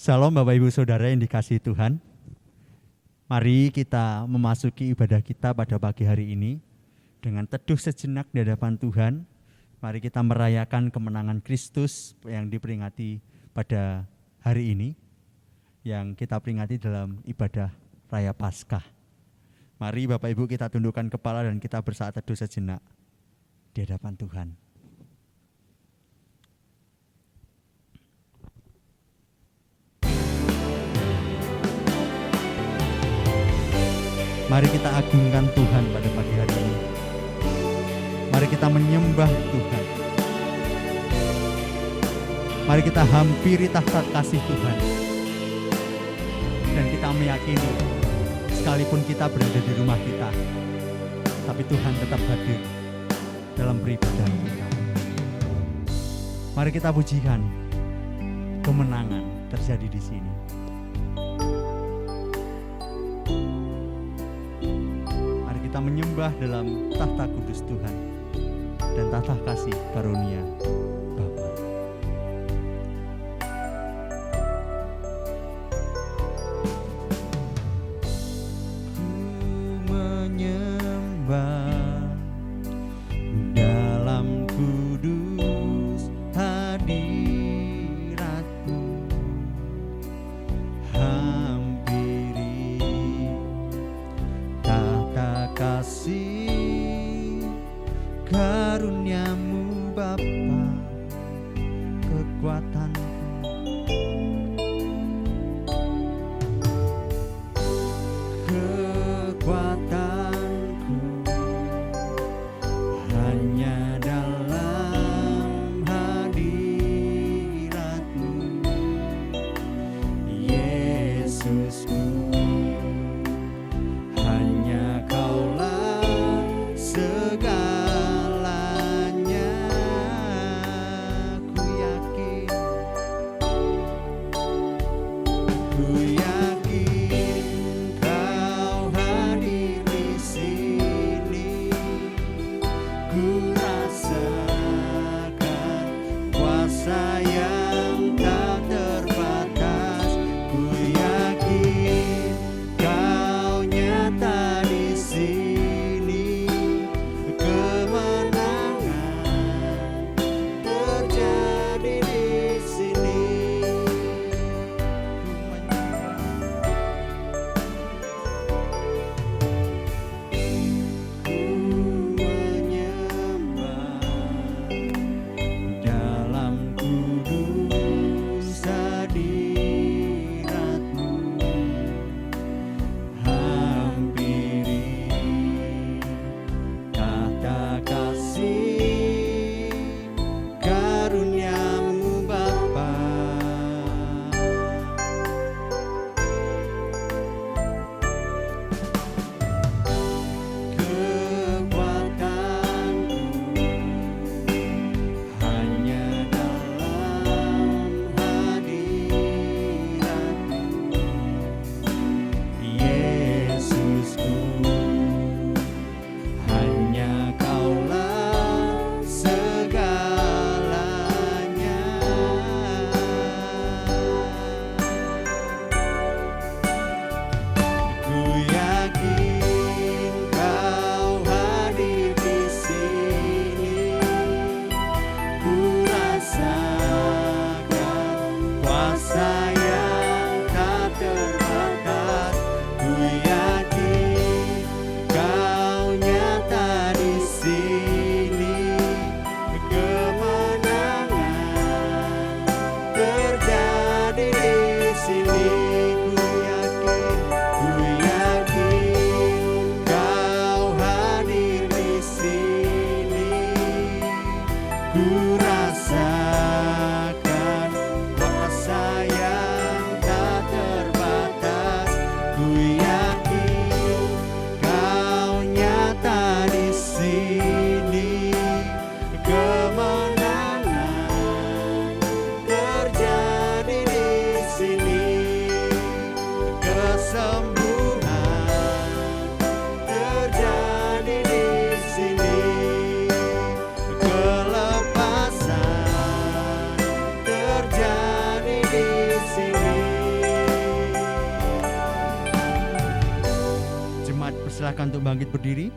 Shalom Bapak Ibu Saudara yang dikasihi Tuhan. Mari kita memasuki ibadah kita pada pagi hari ini dengan teduh sejenak di hadapan Tuhan. Mari kita merayakan kemenangan Kristus yang diperingati pada hari ini, yang kita peringati dalam ibadah Raya Paskah. Mari Bapak Ibu kita tundukkan kepala dan kita bersaat teduh sejenak di hadapan Tuhan. Mari kita agungkan Tuhan pada pagi hari ini. Mari kita menyembah Tuhan. Mari kita hampiri tahta kasih Tuhan. Dan kita meyakini, sekalipun kita berada di rumah kita, tapi Tuhan tetap hadir dalam beribadah kita. Mari kita pujikan, kemenangan terjadi di sini. Kita menyembah dalam tahta kudus Tuhan dan tahta kasih karunia Bapa. Ku menyembah dalam kudus hadirat-Mu, hampiri tahta kasih karunia-Mu Bapa, kekuatanku, kekuatanku hanya dalam hadirat-Mu, Yesusku. Hanya Kaulah segalanya. Persilakan untuk bangkit berdiri.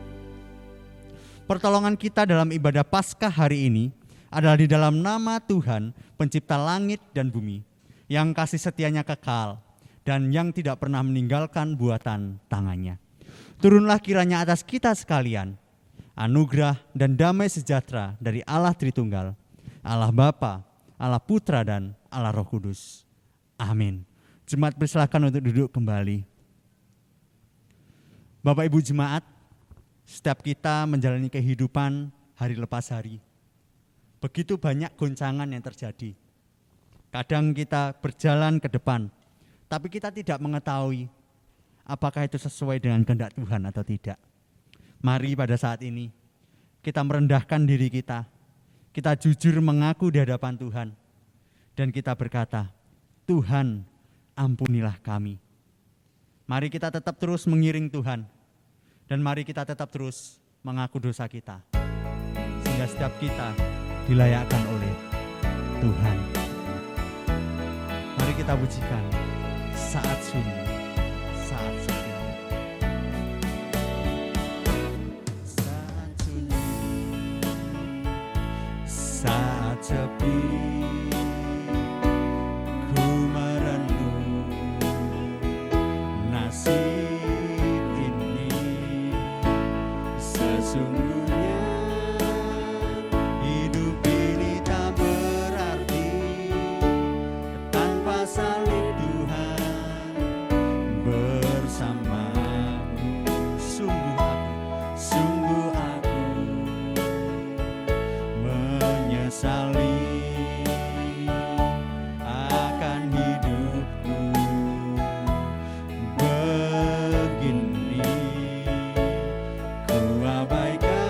Pertolongan kita dalam ibadah Paskah hari ini adalah di dalam nama Tuhan, pencipta langit dan bumi, yang kasih setianya kekal dan yang tidak pernah meninggalkan buatan tangannya. Turunlah kiranya atas kita sekalian anugerah dan damai sejahtera dari Allah Tritunggal, Allah Bapa, Allah Putra dan Allah Roh Kudus. Amin. Jemaat persilakan untuk duduk kembali. Bapak Ibu jemaat, setiap kita menjalani kehidupan hari lepas hari, begitu banyak goncangan yang terjadi. Kadang kita berjalan ke depan, tapi kita tidak mengetahui apakah itu sesuai dengan kehendak Tuhan atau tidak. Mari pada saat ini kita merendahkan diri kita jujur mengaku di hadapan Tuhan, dan kita berkata, Tuhan, ampunilah kami. Mari kita tetap terus mengiring Tuhan, dan mari kita tetap terus mengaku dosa kita, sehingga setiap kita dilayakkan oleh Tuhan. Mari kita pujikan saat sunyi, saat sepi. Saat sunyi, saat sepi, ku merenung nasib ini. Sesungguhnya hidup ini tak berarti tanpa salib Tuhan bersamamu. Sungguh aku menyesali akan hidupku begini. Ku abaikan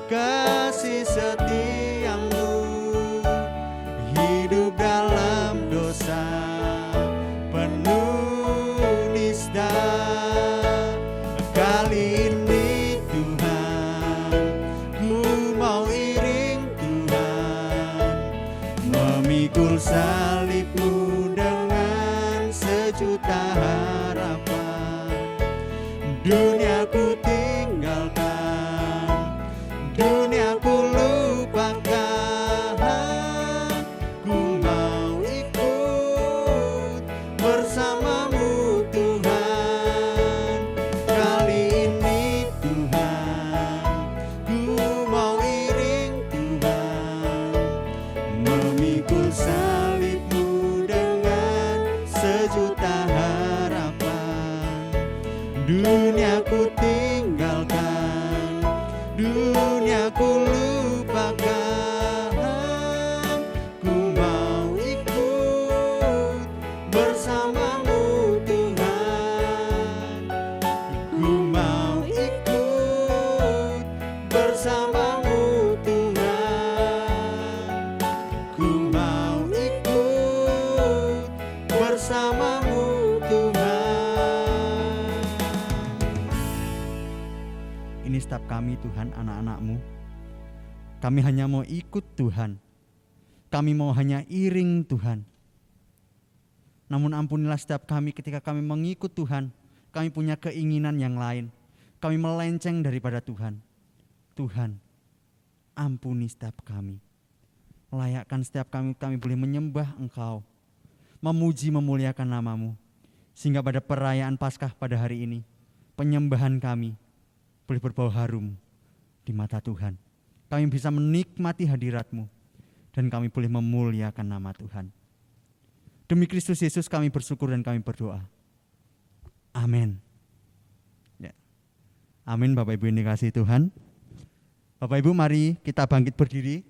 kasih setiamu, hidup dalam dosa penuh nista. Kali ini Tuhan, ku mau iring Tuhan, memikul salibmu dengan sejuta harapan. Dunia ku tinggalkan, dunia ku lupakan, ku mau ikut bersamamu Tuhan. Kali ini Tuhan, ku mau iring Tuhan, memikul salibmu dengan sejuta harapan. Dunia ku tinggalkan, dunia ku lupakan, ku mau ikut bersamamu Tuhan. Ku mau ikut bersamamu Tuhan. Ku mau ikut bersamamu Tuhan. Ini setiap kami Tuhan, anak-anak-Mu. Kami hanya mau ikut Tuhan. Kami mau hanya iring Tuhan. Namun ampunilah setiap kami ketika kami mengikut Tuhan, kami punya keinginan yang lain. Kami melenceng daripada Tuhan. Tuhan, ampuni setiap kami. Layakkan setiap kami boleh menyembah Engkau, memuji memuliakan nama-Mu. Sehingga pada perayaan Paskah pada hari ini, penyembahan kami boleh berbau harum di mata Tuhan. Kami bisa menikmati hadirat-Mu, dan kami boleh memuliakan nama Tuhan. Demi Kristus Yesus kami bersyukur dan kami berdoa. Amin. Ya. Amin Bapak Ibu yang dikasihi Tuhan. Bapak Ibu mari kita bangkit berdiri.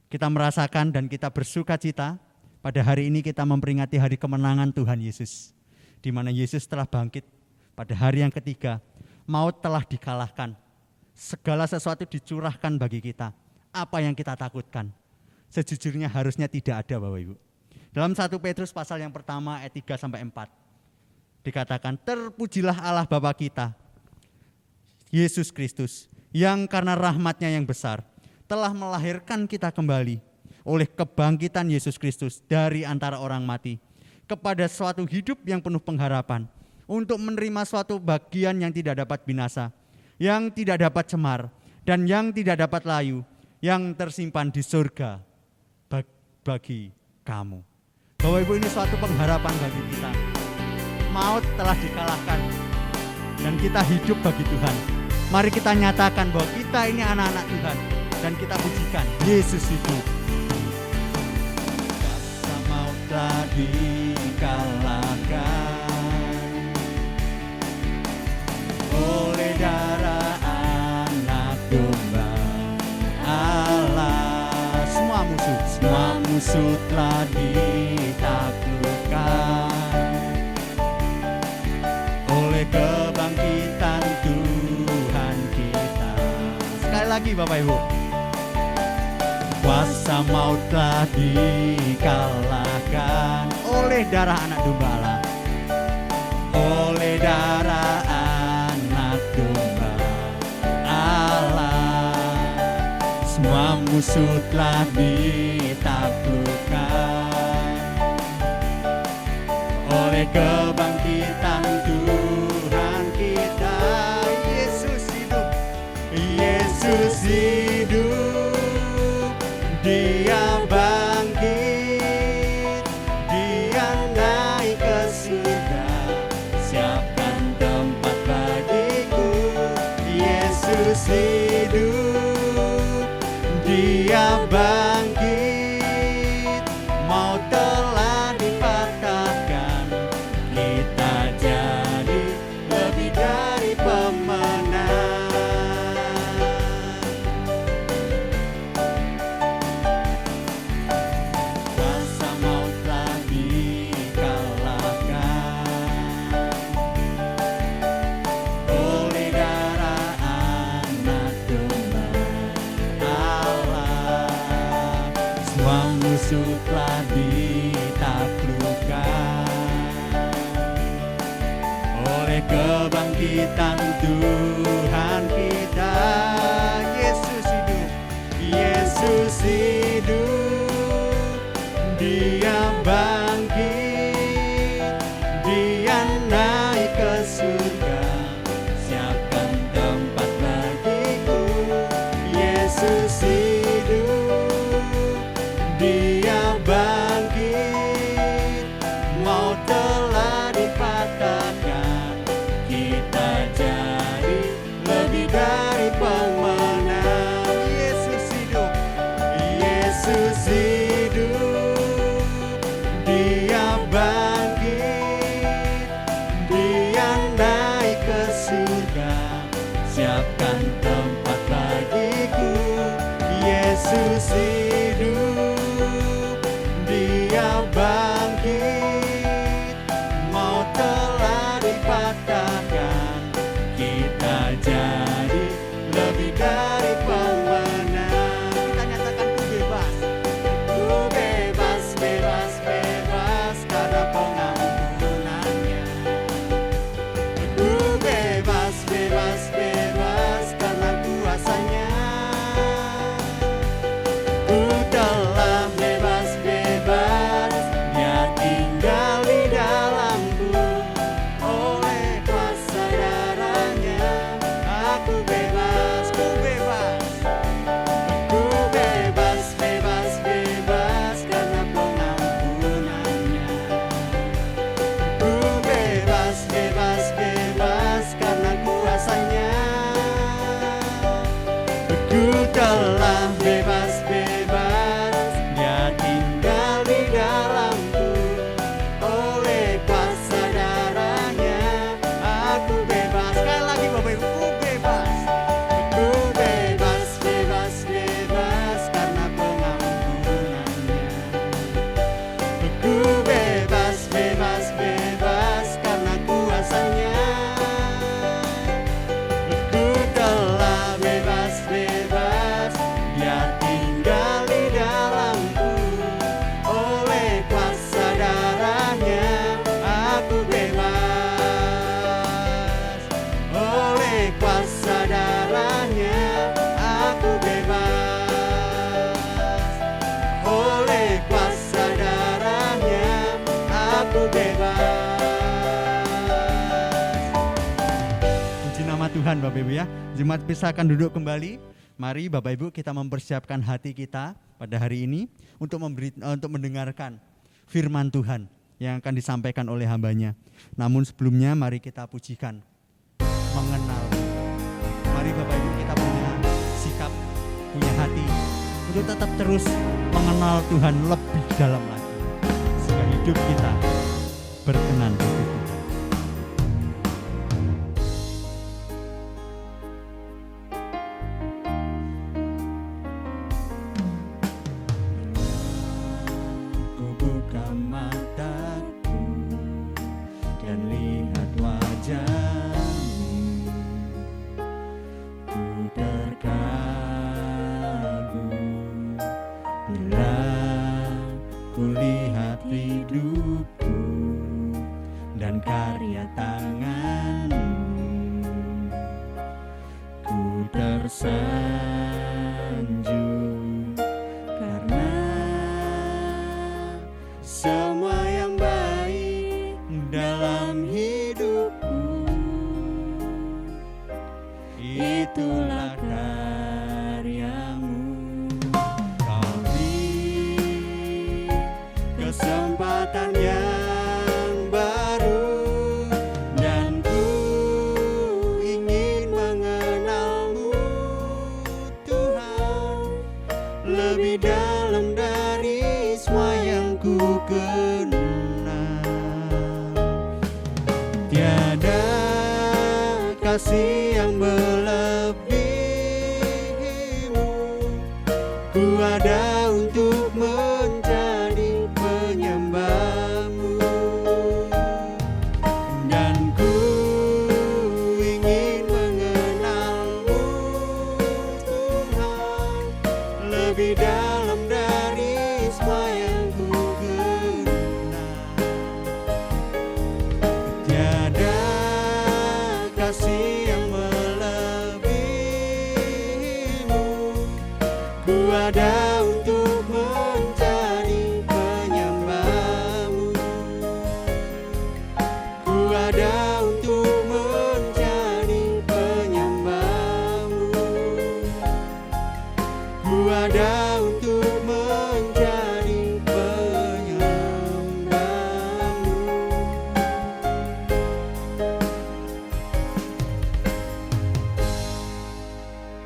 Kita merasakan dan kita bersuka cita. Pada hari ini kita memperingati hari kemenangan Tuhan Yesus. Di mana Yesus telah bangkit pada hari yang ketiga. Maut telah dikalahkan. Segala sesuatu dicurahkan bagi kita. Apa yang kita takutkan? Sejujurnya harusnya tidak ada Bapak Ibu. Dalam 1 Petrus pasal yang pertama ayat 3-4 dikatakan, terpujilah Allah Bapa kita, Yesus Kristus, yang karena rahmat-Nya yang besar telah melahirkan kita kembali oleh kebangkitan Yesus Kristus dari antara orang mati kepada suatu hidup yang penuh pengharapan untuk menerima suatu bagian yang tidak dapat binasa, yang tidak dapat cemar, dan yang tidak dapat layu, yang tersimpan di surga bagi kamu. Bapak Ibu, ini suatu pengharapan bagi kita. Maut telah dikalahkan dan kita hidup bagi Tuhan. Mari kita nyatakan bahwa kita ini anak-anak Tuhan dan kita pujikan Yesus hidup. Kuasa maut telah dikalahkan oleh darah anak domba Allah. Semua musuh telah ditaklukkan oleh kebangkitan Tuhan kita. Sekali lagi Bapak Ibu. Kuasa maut telah dikalahkan oleh darah anak domba Allah. Oleh darah anak domba Allah. Semua musuh telah ditaklukkan oleh kebangkitan Tuhan kita. Yesus hidup, Yesus hidup, Dia bangkit, Dia naik ke surga, siapkan tempat bagiku. Yesus hidup, Dia bangkit, maut telah dipatahkan, kita jadi lebih dari pemenang. Kuasa maut telah dikalahkan oleh darah anak domba Allah. Semua musuh telah ditaklukkan oleh kebangkitan Tuhan kita. Yesus hidup, Yesus hidup, Dia bangkit, Dia naik ke surga, siapkan tempat bagiku. Yesus hidup, Dia bangkit, maut telah dipatahkan, kita jadi lebih dari pemenang. Yesus hidup, Yesus hidup, Dia bangkit, Dia naik ke surga, siapkan tempat bagiku. Yesus hidup, Dia bangkit, maut telah dipatahkan, kita jadi lebih dari pemenang. Kita nyatakan ku bebas, bebas, bebas karena pengampunannya. Ku bebas, bebas, bebas karena kuasanya. Ku telah bebas, bebas, Dia tinggal di dalamku oleh kuasa darahnya. Tuhan Bapak Ibu ya. Jemaat pisahkan duduk kembali. Mari Bapak Ibu kita mempersiapkan hati kita pada hari ini untuk mendengarkan firman Tuhan yang akan disampaikan oleh hambanya. Namun sebelumnya mari kita pujikan mengenal. Mari Bapak Ibu kita punya sikap, punya hati untuk tetap terus mengenal Tuhan lebih dalam lagi, sehingga hidup kita berkenan di Tuhan. Ku buka mataku dan lihat wajah-Mu, ku terkagum bila ku lihat hidupku dan karya tangan-Mu. Ku tersanjung karena semua yang baik dalam hidupku, itulah karya-Mu. Kau beri kesempatan yang baru dan ku ingin mengenal-Mu Tuhan lebih dalam dari semua yang ku kenal. Tiada kasih yang melebihi-Mu, ku ada untuk menjadi penyembah-Mu, dan ku ingin mengenal-Mu Tuhan lebih dalam dari semua yang ku kenal. Tiada kasih yang melebihi-Mu, ku ada untuk menjadi penyembah-Mu, ku ada untuk menjadi penyembah-Mu, ku ada untuk menjadi penyembah-Mu.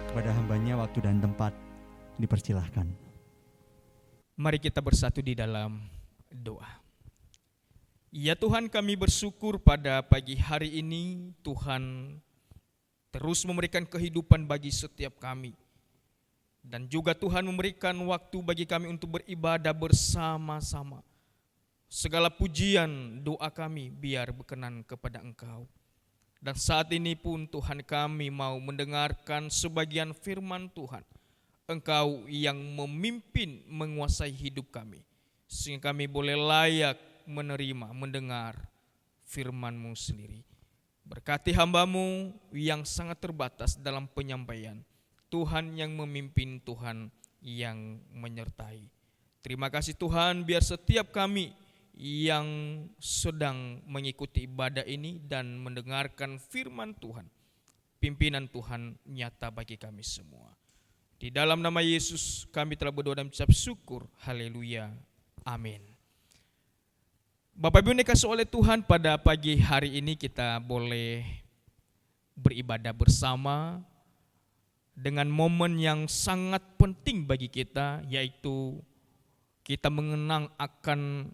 Kepada hambanya waktu dan tempat dipersilahkan. Mari kita bersatu di dalam doa. Ya Tuhan, kami bersyukur pada pagi hari ini Tuhan terus memberikan kehidupan bagi setiap kami. Dan juga Tuhan memberikan waktu bagi kami untuk beribadah bersama-sama. Segala pujian doa kami biar berkenan kepada Engkau. Dan saat ini pun Tuhan kami mau mendengarkan sebagian firman Tuhan. Engkau yang memimpin menguasai hidup kami, sehingga kami boleh layak menerima, mendengar firman-Mu sendiri. Berkati hamba-Mu yang sangat terbatas dalam penyampaian. Tuhan yang memimpin, Tuhan yang menyertai. Terima kasih Tuhan, biar setiap kami yang sedang mengikuti ibadah ini dan mendengarkan firman Tuhan, pimpinan Tuhan nyata bagi kami semua. Di dalam nama Yesus kami telah berdoa dan mengucap syukur. Haleluya. Amin. Bapak Ibu yang dikasihi oleh Tuhan, pada pagi hari ini kita boleh beribadah bersama dengan momen yang sangat penting bagi kita, yaitu kita mengenang akan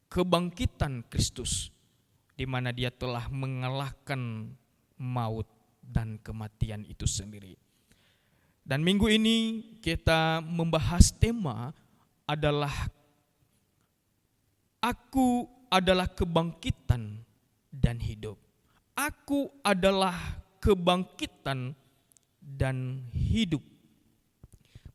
kebangkitan Kristus, di mana Dia telah mengalahkan maut dan kematian itu sendiri. Dan minggu ini kita membahas tema adalah Aku adalah kebangkitan dan hidup. Aku adalah kebangkitan dan hidup.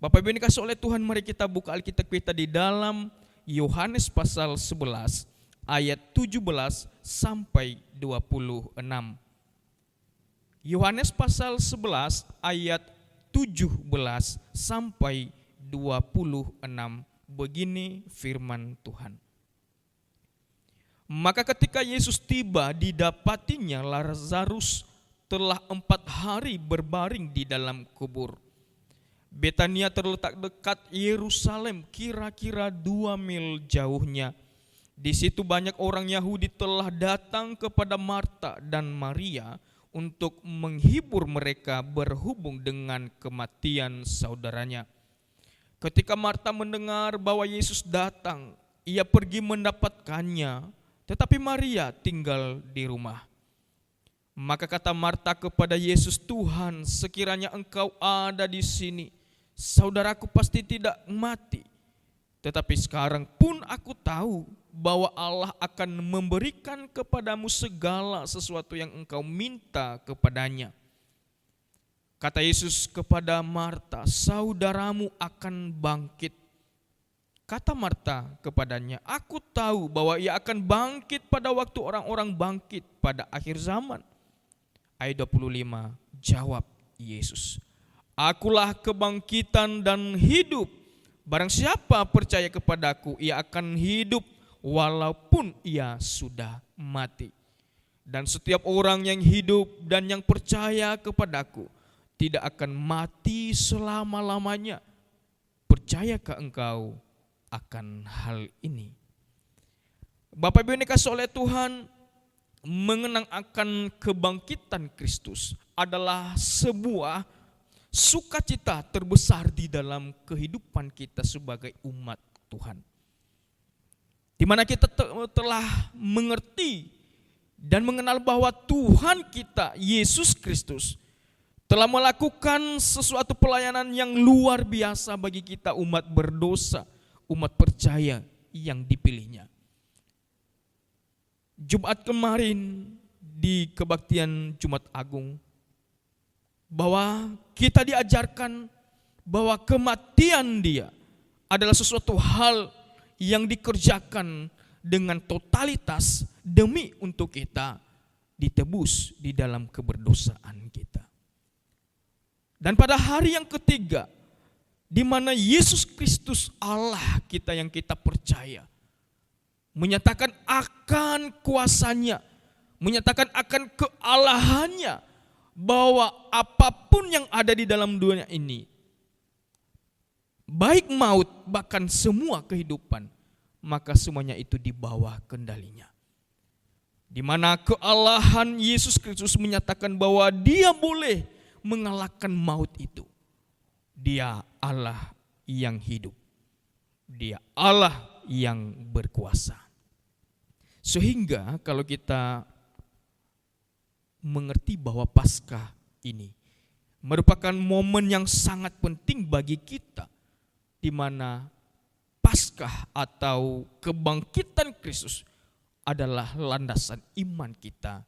Bapak Ibu yang dikasihi oleh Tuhan, mari kita buka Alkitab kita di dalam Yohanes pasal 11 ayat 17 sampai 26. Yohanes pasal 11 ayat 17 sampai 26, begini firman Tuhan. Maka ketika Yesus tiba, didapatinya Lazarus telah 4 hari berbaring di dalam kubur. Betania terletak dekat Yerusalem, kira-kira 2 mil jauhnya. Di situ banyak orang Yahudi telah datang kepada Marta dan Maria untuk menghibur mereka berhubung dengan kematian saudaranya. Ketika Marta mendengar bahwa Yesus datang, ia pergi mendapatkannya, tetapi Maria tinggal di rumah. Maka kata Marta kepada Yesus, "Tuhan, sekiranya Engkau ada di sini, saudaraku pasti tidak mati. Tetapi sekarang pun aku tahu bahwa Allah akan memberikan kepadamu segala sesuatu yang engkau minta kepadanya." Kata Yesus kepada Marta, "Saudaramu akan bangkit." Kata Marta kepadanya, "Aku tahu bahwa ia akan bangkit pada waktu orang-orang bangkit pada akhir zaman." Ayat 25, jawab Yesus, "Akulah kebangkitan dan hidup. Barang siapa percaya kepadaku, ia akan hidup walaupun ia sudah mati. Dan setiap orang yang hidup dan yang percaya kepadaku tidak akan mati selama-lamanya. Percayakah engkau akan hal ini?" Bapak Ibu yang dikasihi oleh Tuhan, mengenang akan kebangkitan Kristus adalah sebuah sukacita terbesar di dalam kehidupan kita sebagai umat Tuhan. Di mana kita telah mengerti dan mengenal bahwa Tuhan kita, Yesus Kristus, telah melakukan sesuatu pelayanan yang luar biasa bagi kita umat berdosa, umat percaya yang dipilihnya. Jumat kemarin di kebaktian Jumat Agung, bahwa kita diajarkan bahwa kematian Dia adalah sesuatu hal yang dikerjakan dengan totalitas demi untuk kita ditebus di dalam keberdosaan kita. Dan pada hari yang ketiga, di mana Yesus Kristus Allah kita yang kita percaya, menyatakan akan kuasanya, menyatakan akan kealahannya, bahwa apapun yang ada di dalam dunia ini, baik maut bahkan semua kehidupan, maka semuanya itu di bawah kendalinya. Di mana kealahan Yesus Kristus menyatakan bahwa Dia boleh mengalahkan maut itu. Dia Allah yang hidup. Dia Allah yang berkuasa. Sehingga kalau kita mengerti bahwa Paskah ini merupakan momen yang sangat penting bagi kita, di mana Paskah atau kebangkitan Kristus adalah landasan iman kita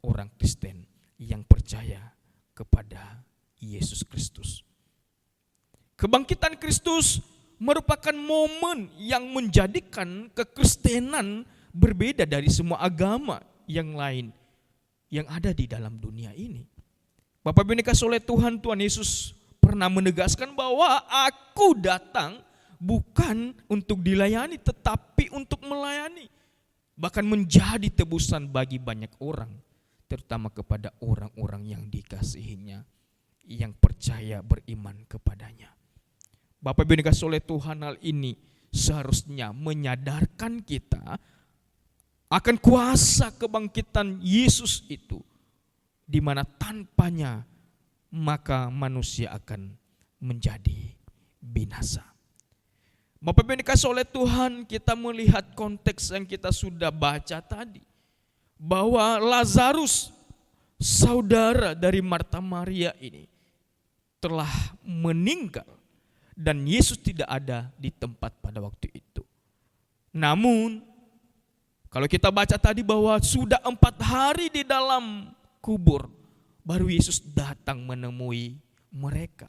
orang Kristen yang percaya kepada Yesus Kristus. Kebangkitan Kristus merupakan momen yang menjadikan kekristenan berbeda dari semua agama yang lain yang ada di dalam dunia ini. Bapak Ibu dikasihi oleh Tuhan, Tuhan Yesus pernah menegaskan bahwa aku datang bukan untuk dilayani tetapi untuk melayani. Bahkan menjadi tebusan bagi banyak orang, terutama kepada orang-orang yang dikasihinya, yang percaya beriman kepadanya. Bapak Ibu dikasihi oleh Tuhan, hal ini seharusnya menyadarkan kita akan kuasa kebangkitan Yesus itu, di mana tanpanya maka manusia akan menjadi binasa. Bapak Ibu dikasihi oleh Tuhan, kita melihat konteks yang kita sudah baca tadi, bahwa Lazarus, saudara dari Marta Maria ini, telah meninggal dan Yesus tidak ada di tempat pada waktu itu. Namun kalau kita baca tadi bahwa sudah 4 hari di dalam kubur, baru Yesus datang menemui mereka.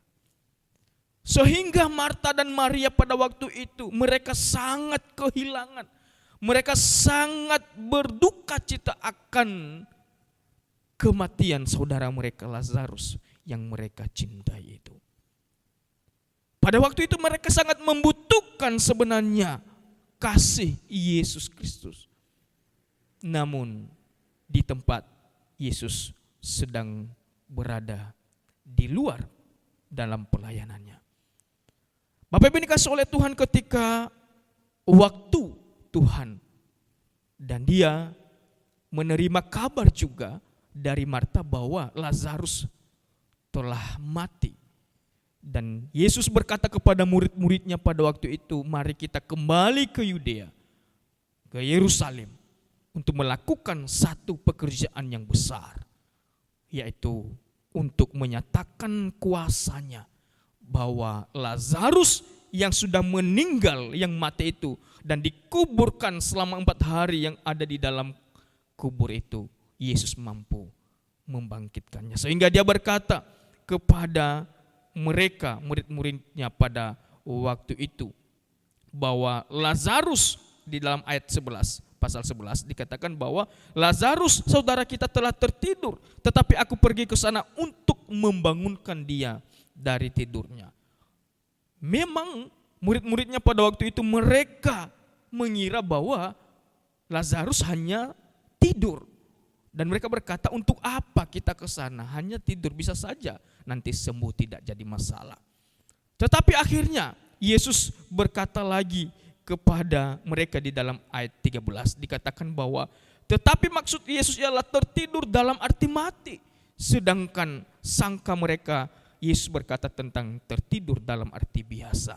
Sehingga Marta dan Maria pada waktu itu mereka sangat kehilangan. Mereka sangat berduka cita akan kematian saudara mereka Lazarus yang mereka cintai itu. Pada waktu itu mereka sangat membutuhkan sebenarnya kasih Yesus Kristus. Namun di tempat Yesus sedang berada di luar dalam pelayanannya. Bapak Ibu dikasih oleh Tuhan, ketika waktu Tuhan dan dia menerima kabar juga dari Marta bahwa Lazarus telah mati. Dan Yesus berkata kepada murid-muridnya pada waktu itu, mari kita kembali ke Yudea, ke Yerusalem, untuk melakukan satu pekerjaan yang besar, yaitu untuk menyatakan kuasanya, bahwa Lazarus yang sudah meninggal, yang mati itu, dan dikuburkan selama 4 hari yang ada di dalam kubur itu, Yesus mampu membangkitkannya. Sehingga dia berkata kepada mereka, murid-muridnya pada waktu itu, bahwa Lazarus, di dalam ayat 11, pasal 11 dikatakan bahwa Lazarus saudara kita telah tertidur, tetapi aku pergi ke sana untuk membangunkan dia dari tidurnya. Memang murid-muridnya pada waktu itu mereka mengira bahwa Lazarus hanya tidur. Dan mereka berkata, untuk apa kita ke sana? Hanya tidur, bisa saja nanti sembuh, tidak jadi masalah. Tetapi akhirnya Yesus berkata lagi kepada mereka di dalam ayat 13, dikatakan bahwa tetapi maksud Yesus ialah tertidur dalam arti mati. Sedangkan sangka mereka, Yesus berkata tentang tertidur dalam arti biasa.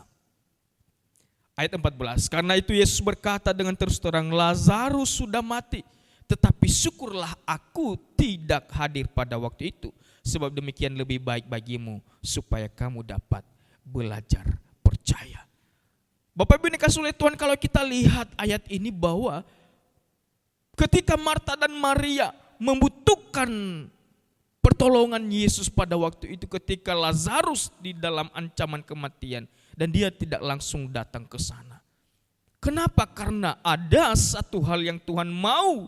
Ayat 14, karena itu Yesus berkata dengan terus terang, Lazarus sudah mati, tetapi syukurlah aku tidak hadir pada waktu itu, sebab demikian lebih baik bagimu, supaya kamu dapat belajar percaya. Bapak Ibu dikasih oleh Tuhan, kalau kita lihat ayat ini bahwa ketika Marta dan Maria membutuhkan pertolongan Yesus pada waktu itu, ketika Lazarus di dalam ancaman kematian, dan dia tidak langsung datang ke sana. Kenapa? Karena ada satu hal yang Tuhan mau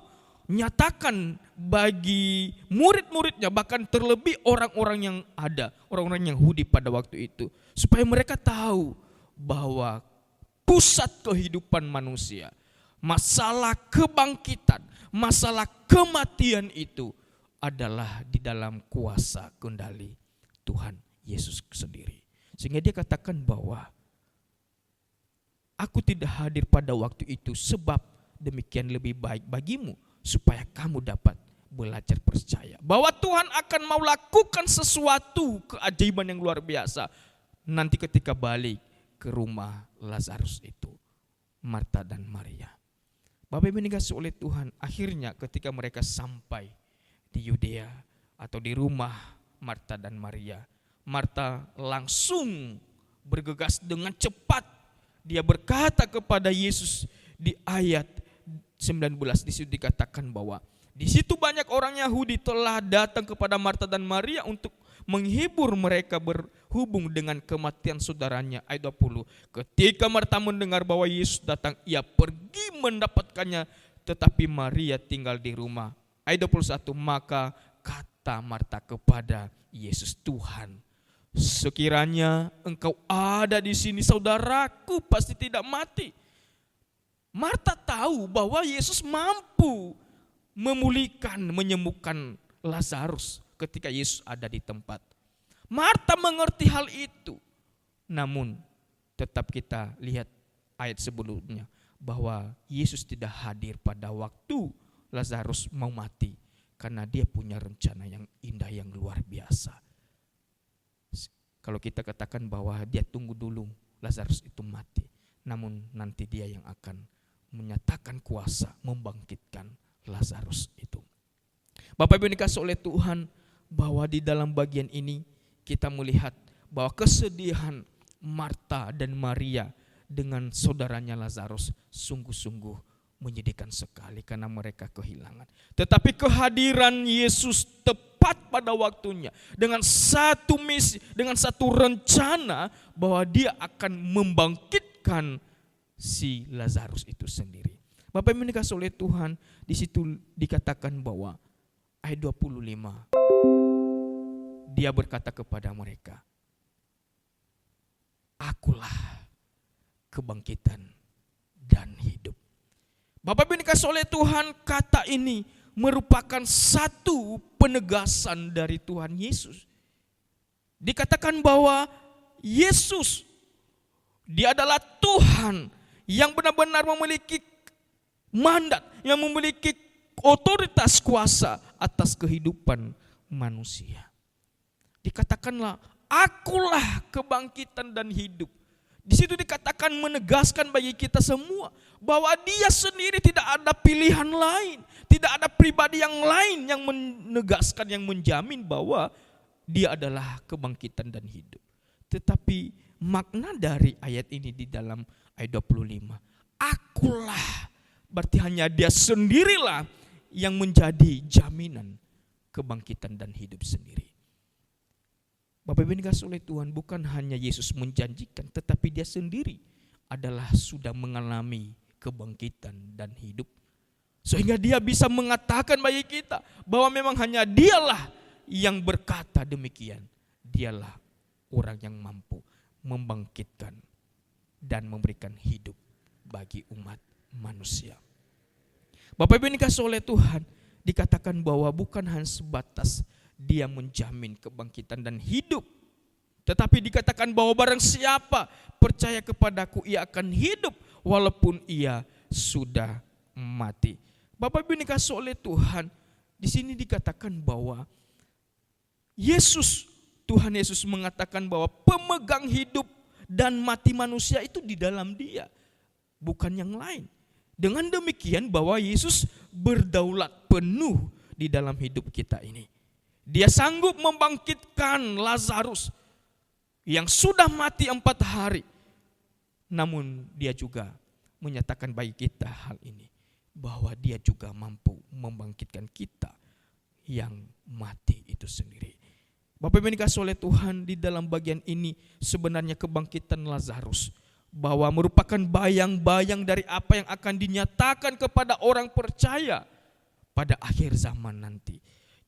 nyatakan bagi murid-muridnya, bahkan terlebih orang-orang yang ada, orang-orang Yahudi pada waktu itu, supaya mereka tahu bahwa pusat kehidupan manusia, masalah kebangkitan, masalah kematian itu adalah di dalam kuasa kendali Tuhan Yesus sendiri. Sehingga dia katakan bahwa aku tidak hadir pada waktu itu, sebab demikian lebih baik bagimu, supaya kamu dapat belajar percaya bahwa Tuhan akan mau lakukan sesuatu keajaiban yang luar biasa nanti ketika balik ke rumah Lazarus itu, Marta dan Maria. Bapak Ibu dikasihi oleh Tuhan, akhirnya ketika mereka sampai di Yudea atau di rumah Marta dan Maria, Marta langsung bergegas dengan cepat. Dia berkata kepada Yesus di ayat 19, di situ dikatakan bahwa di situ banyak orang Yahudi telah datang kepada Marta dan Maria untuk menghibur mereka berhubung dengan kematian saudaranya. Ayat 20, ketika Marta mendengar bahwa Yesus datang, ia pergi mendapatkannya, tetapi Maria tinggal di rumah. Ayat 21, maka kata Marta kepada Yesus, Tuhan, sekiranya engkau ada di sini, saudaraku pasti tidak mati. Marta tahu bahwa Yesus mampu memulihkan, menyembuhkan Lazarus ketika Yesus ada di tempat. Marta mengerti hal itu. Namun tetap kita lihat ayat sebelumnya bahwa Yesus tidak hadir pada waktu Lazarus mau mati, karena dia punya rencana yang indah, yang luar biasa. Kalau kita katakan bahwa dia tunggu dulu Lazarus itu mati, namun nanti dia yang akan menyatakan kuasa membangkitkan Lazarus itu. Bapak Ibu dikasih oleh Tuhan, bahwa di dalam bagian ini kita melihat bahwa kesedihan Marta dan Maria dengan saudaranya Lazarus sungguh-sungguh menyedihkan sekali karena mereka kehilangan. Tetapi kehadiran Yesus tepat pada waktunya dengan satu misi, dengan satu rencana bahwa dia akan membangkitkan si Lazarus itu sendiri. Bapak Ibu dikasih oleh Tuhan, di situ dikatakan bahwa ayat 25, dia berkata kepada mereka, akulah kebangkitan dan hidup. Bapak Ibu dikasih oleh Tuhan, kata ini merupakan satu penegasan dari Tuhan Yesus. Dikatakan bahwa Yesus, dia adalah Tuhan yang benar-benar memiliki mandat, yang memiliki otoritas kuasa atas kehidupan manusia. Dikatakanlah, akulah kebangkitan dan hidup. Di situ dikatakan menegaskan bagi kita semua bahwa dia sendiri tidak ada pilihan lain, tidak ada pribadi yang lain yang menegaskan, yang menjamin bahwa dia adalah kebangkitan dan hidup. Tetapi makna dari ayat ini di dalam ayat 25, akulah, berarti hanya dia sendirilah yang menjadi jaminan kebangkitan dan hidup sendiri. Bapak Ibu dikasihi oleh Tuhan, bukan hanya Yesus menjanjikan, tetapi dia sendiri adalah sudah mengalami kebangkitan dan hidup. Sehingga dia bisa mengatakan bagi kita bahwa memang hanya dialah yang berkata demikian. Dialah orang yang mampu membangkitkan dan memberikan hidup bagi umat manusia. Bapak Ibu dikasihi oleh Tuhan, dikatakan bahwa bukan hanya sebatas dia menjamin kebangkitan dan hidup, tetapi dikatakan bahwa barang siapa percaya kepadaku, ia akan hidup walaupun ia sudah mati. Bapak Ibu dikasihi oleh Tuhan, di sini dikatakan bahwa Tuhan Yesus mengatakan bahwa pemegang hidup dan mati manusia itu di dalam dia, bukan yang lain. Dengan demikian bahwa Yesus berdaulat penuh di dalam hidup kita ini. Dia sanggup membangkitkan Lazarus yang sudah mati 4 hari. Namun dia juga menyatakan bagi kita hal ini, bahwa dia juga mampu membangkitkan kita yang mati itu sendiri. Bapak Ibu dikasihi oleh Tuhan, di dalam bagian ini sebenarnya kebangkitan Lazarus bahwa merupakan bayang-bayang dari apa yang akan dinyatakan kepada orang percaya pada akhir zaman nanti.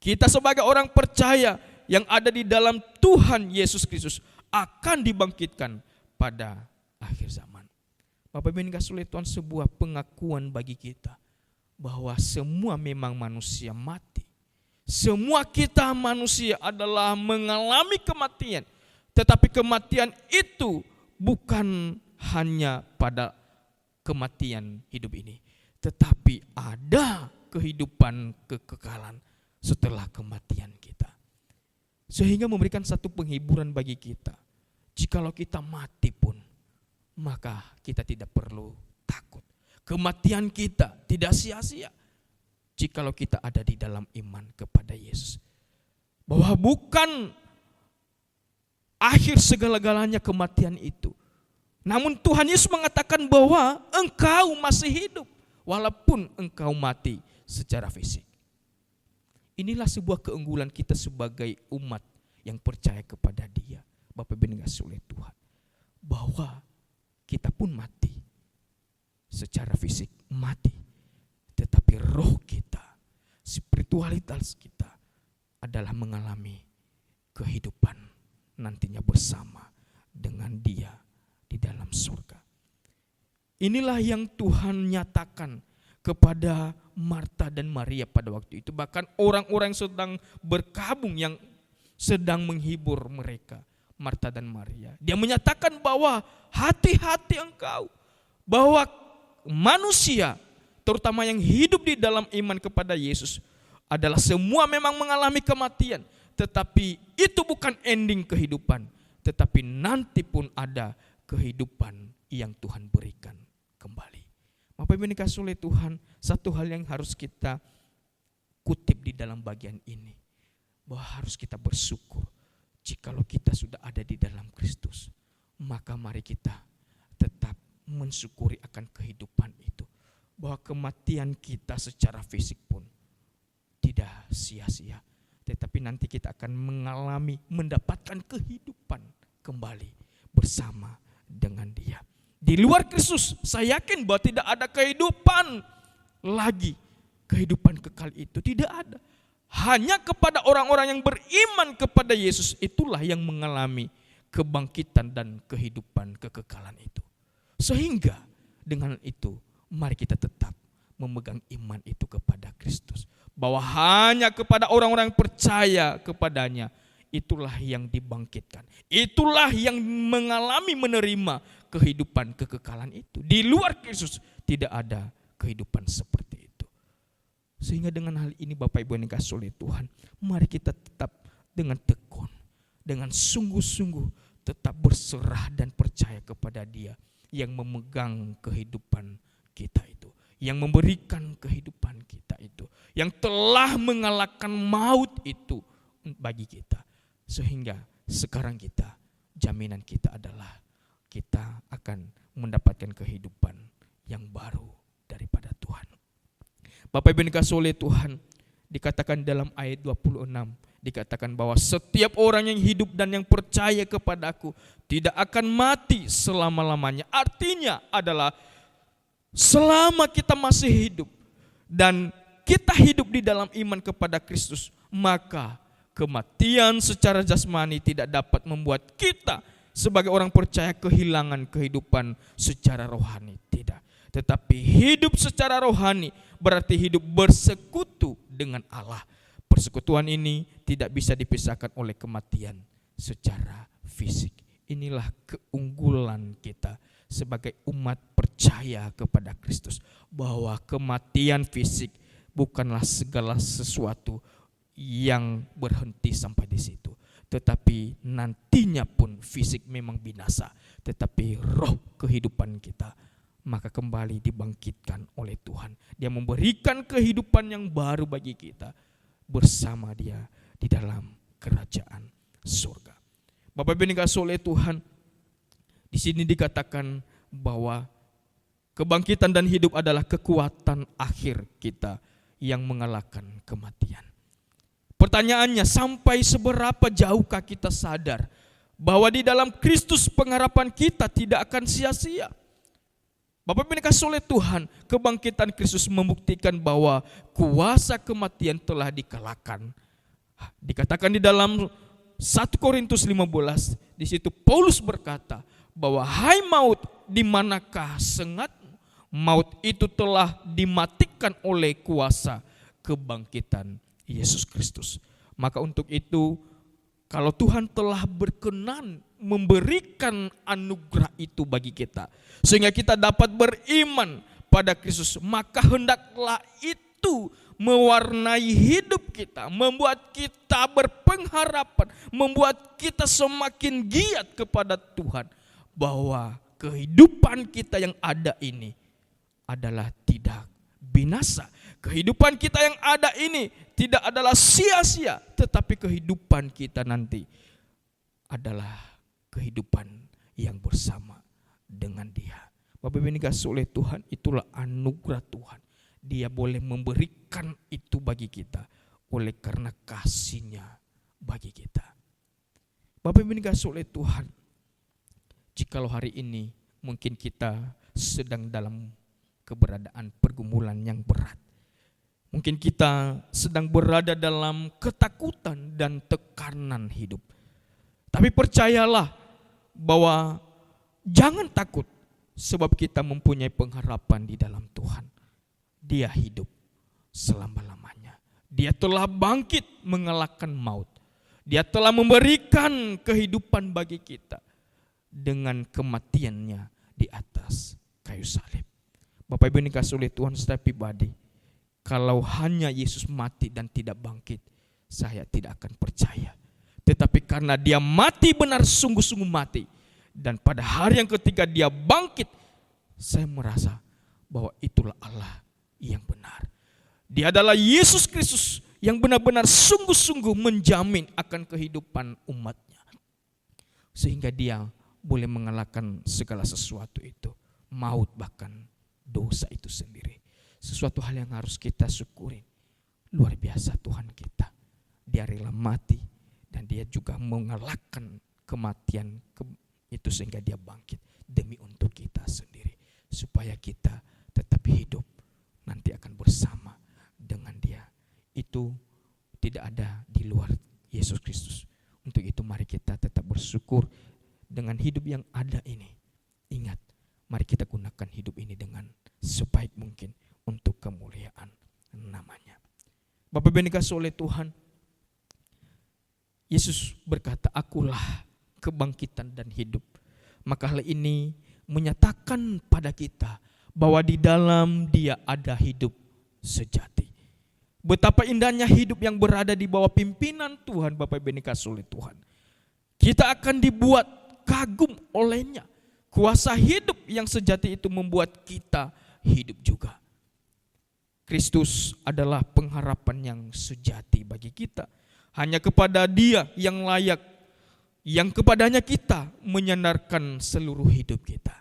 Kita sebagai orang percaya yang ada di dalam Tuhan Yesus Kristus akan dibangkitkan pada akhir zaman. Bapak Ibu dikasihi oleh Tuhan, sebuah pengakuan bagi kita bahwa semua memang manusia mati. Semua kita manusia adalah mengalami kematian. Tetapi kematian itu bukan hanya pada kematian hidup ini, tetapi ada kehidupan kekekalan setelah kematian kita. Sehingga memberikan satu penghiburan bagi kita. Jikalau kita mati pun, maka kita tidak perlu takut. Kematian kita tidak sia-sia jikalau kita ada di dalam iman kepada Yesus. Bahwa bukan akhir segala-galanya kematian itu. Namun Tuhan Yesus mengatakan bahwa engkau masih hidup walaupun engkau mati secara fisik. Inilah sebuah keunggulan kita sebagai umat yang percaya kepada Dia. Bapak Ibu dikasihi oleh Tuhan, bahwa kita pun mati secara fisik, mati, tetapi roh kita, spiritualitas kita adalah mengalami kehidupan nantinya bersama dengan Dia di dalam surga. Inilah yang Tuhan nyatakan kepada Marta dan Maria pada waktu itu. Bahkan orang-orang yang sedang berkabung, yang sedang menghibur mereka, Marta dan Maria. Dia menyatakan bahwa hati-hati engkau, bahwa manusia terutama yang hidup di dalam iman kepada Yesus adalah semua memang mengalami kematian. Tetapi itu bukan ending kehidupan, tetapi nanti pun ada kehidupan yang Tuhan berikan kembali. Bapak Ibu dikasihi oleh Tuhan, satu hal yang harus kita kutip di dalam bagian ini, bahwa harus kita bersyukur jikalau kita sudah ada di dalam Kristus. Maka mari kita tetap mensyukuri akan kehidupan itu, bahwa kematian kita secara fisik pun tidak sia-sia, tetapi nanti kita akan mendapatkan kehidupan kembali bersama dengan Dia. Di luar Kristus, saya yakin bahwa tidak ada kehidupan lagi. Kehidupan kekal itu tidak ada. Hanya kepada orang-orang yang beriman kepada Yesus itulah yang mengalami kebangkitan dan kehidupan kekekalan itu. Sehingga dengan itu, mari kita tetap memegang iman itu kepada Kristus. bahwa hanya kepada orang-orang yang percaya kepadanya, itulah yang dibangkitkan. Itulah yang mengalami menerima kehidupan kekekalan itu. Di luar Kristus tidak ada kehidupan seperti itu. Sehingga dengan hal ini Bapak Ibu yang dikasihi oleh Tuhan, mari kita tetap dengan tekun, dengan sungguh-sungguh tetap berserah dan percaya kepada Dia yang memegang kehidupan kita itu, yang memberikan kehidupan kita itu, yang telah mengalahkan maut itu bagi kita. Sehingga sekarang kita, jaminan kita adalah kita akan mendapatkan kehidupan yang baru daripada Tuhan. Bapak Ibu yang dikasihi oleh Tuhan, dikatakan dalam ayat 26, dikatakan bahwa setiap orang yang hidup dan yang percaya kepadaku tidak akan mati selama-lamanya. Artinya adalah selama kita masih hidup dan kita hidup di dalam iman kepada Kristus, maka kematian secara jasmani tidak dapat membuat kita sebagai orang percaya kehilangan kehidupan secara rohani. Tidak. Tetapi hidup secara rohani berarti hidup bersekutu dengan Allah. Persekutuan ini tidak bisa dipisahkan oleh kematian secara fisik. Inilah keunggulan kita sebagai umat percaya kepada Kristus, bahwa kematian fisik bukanlah segala sesuatu yang berhenti sampai di situ. Tetapi nantinya pun fisik memang binasa, tetapi roh kehidupan kita maka kembali dibangkitkan oleh Tuhan. Dia memberikan kehidupan yang baru bagi kita bersama Dia di dalam kerajaan surga. Bapak Ibu yang dikasihi oleh Tuhan, di sini dikatakan bahwa kebangkitan dan hidup adalah kekuatan akhir kita yang mengalahkan kematian. Pertanyaannya, sampai seberapa jauhkah kita sadar bahwa di dalam Kristus pengharapan kita tidak akan sia-sia? Bapak Ibu yang dikasihi oleh Tuhan, kebangkitan Kristus membuktikan bahwa kuasa kematian telah dikalahkan. Dikatakan di dalam 1 Korintus 15, di situ Paulus berkata bahwa hai maut, di manakah sengatmu? Maut itu telah dimatikan oleh kuasa kebangkitan Yesus Kristus. Maka untuk itu, kalau Tuhan telah berkenan memberikan anugerah itu bagi kita, sehingga kita dapat beriman pada Kristus, maka hendaklah itu mewarnai hidup kita, membuat kita berpengharapan, membuat kita semakin giat kepada Tuhan, bahwa kehidupan kita yang ada ini adalah tidak binasa. Kehidupan kita yang ada ini tidak adalah sia-sia, tetapi kehidupan kita nanti adalah kehidupan yang bersama dengan Dia. Bapak Ibu yang dikasihi oleh Tuhan, itulah anugerah Tuhan. Dia boleh memberikan itu bagi kita oleh karena kasih-Nya bagi kita. Bapak Ibu yang dikasihi oleh Tuhan, jikalau hari ini mungkin kita sedang dalam keberadaan pergumulan yang berat, mungkin kita sedang berada dalam ketakutan dan tekanan hidup, tapi percayalah bahwa jangan takut, sebab kita mempunyai pengharapan di dalam Tuhan. Dia hidup selama-lamanya. Dia telah bangkit mengalahkan maut. Dia telah memberikan kehidupan bagi kita dengan kematiannya di atas kayu salib. Bapak Ibu yang dikasihi oleh Tuhan secara pribadi, kalau hanya Yesus mati dan tidak bangkit, saya tidak akan percaya. Tetapi karena Dia mati benar, sungguh-sungguh mati, dan pada hari yang ketiga Dia bangkit, saya merasa bahwa itulah Allah yang benar. Dia adalah Yesus Kristus yang benar-benar sungguh-sungguh menjamin akan kehidupan umatnya, sehingga Dia boleh mengalahkan segala sesuatu itu, maut bahkan dosa itu sendiri. Sesuatu hal yang harus kita syukuri. Luar biasa Tuhan kita. Dia rela mati dan Dia juga mengalahkan kematian itu sehingga Dia bangkit demi untuk kita sendiri, supaya kita tetap hidup nanti akan bersama dengan Dia. Itu tidak ada di luar Yesus Kristus. Untuk itu mari kita tetap bersyukur dengan hidup yang ada ini. Ingat, mari kita gunakan hidup ini dengan sebaik mungkin untuk kemuliaan namanya. Bapak Ibu yang dikasihi oleh Tuhan, Yesus berkata, akulah kebangkitan dan hidup. Maka hal ini menyatakan pada kita bahwa di dalam Dia ada hidup sejati. Betapa indahnya hidup yang berada di bawah pimpinan Tuhan, Bapak Ibu yang dikasihi oleh Tuhan. Kita akan dibuat kagum olehnya. Kuasa hidup yang sejati itu membuat kita hidup juga. Kristus adalah pengharapan yang sejati bagi kita. Hanya kepada Dia yang layak, yang kepadanya kita menyandarkan seluruh hidup kita.